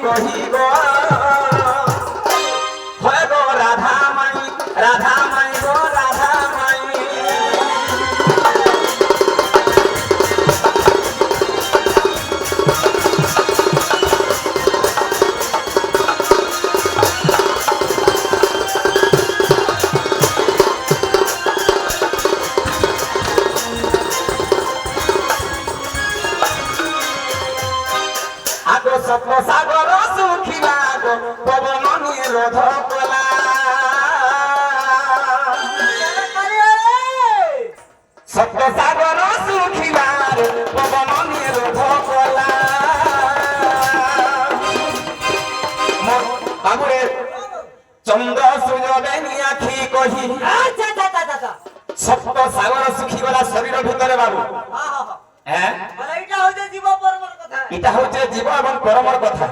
কহিব হয় গো রাধা মাই গো রাধা মাই সপ্ত সাগর সুখিলা গো পবন নিরোধ কলা সপ্ত সাগর সুখিলা পবন নিরোধ কলা বাবুরে চন্দ্র সূর্য আখি কহি সপ্ত সাগর সুখি গলা শরীর ভিতরে বাবু হ্যাঁ এটা হচ্ছে জীব এবং পরমর কথা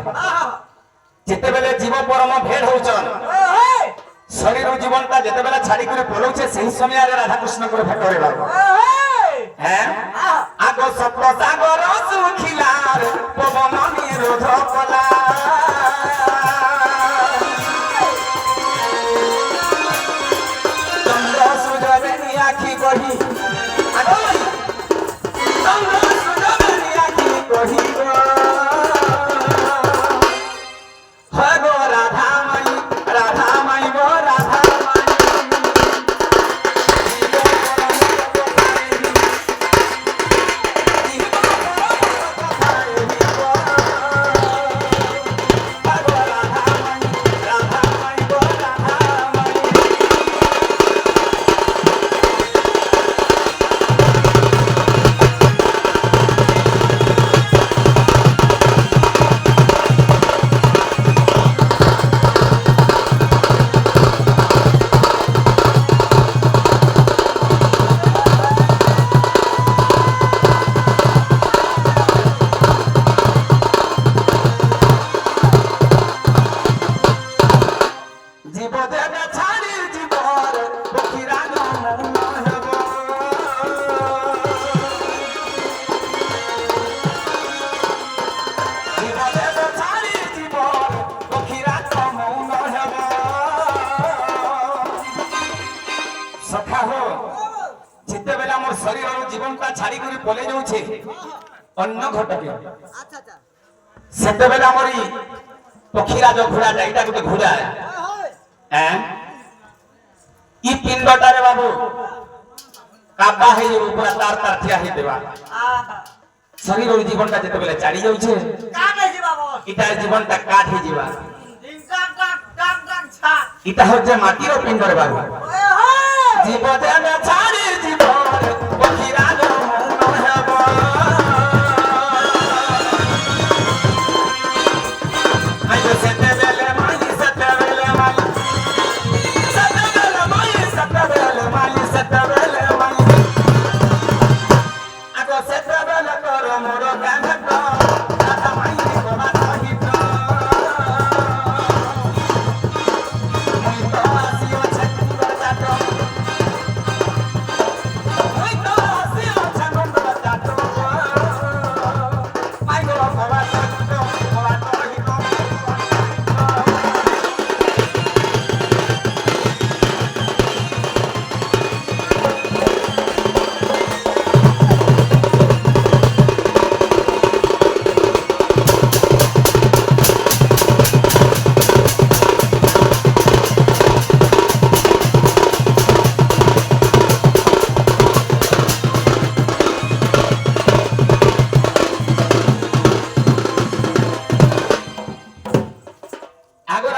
যেতেবেলে জীব পরম ভেদ হউছন শরীর জীবনটা যেতেবেলে ছাড়ি করে পলাউছে সেই সময় রাধা কৃষ্ণ করে ভেট করে বাবু হ্যাঁ আগ সপ্ত সাগর সুখিলার পবন নিরোধ কলা চন্দ্র সূর্য আখি কহি জীবনটা ছাড়ি করে পলে যাচ্ছে অন্য ঘটকে সেতবেলে আমার পক্ষীরাজ ঘোড়াটা এটা গোটে ঘোড়া হ্যাঁ ই পিণ্ডটারে বাবু কাবা হয়ে যাব পুরা তার তার ঠিয়া হয়ে দেবা শরীর জীবনটা যেতেবেলে ছাড়ি যাচ্ছে এটার জীবনটা কাঠ হয়ে যাবা এটা হচ্ছে মাটির পিণ্ডরে বাবু জীব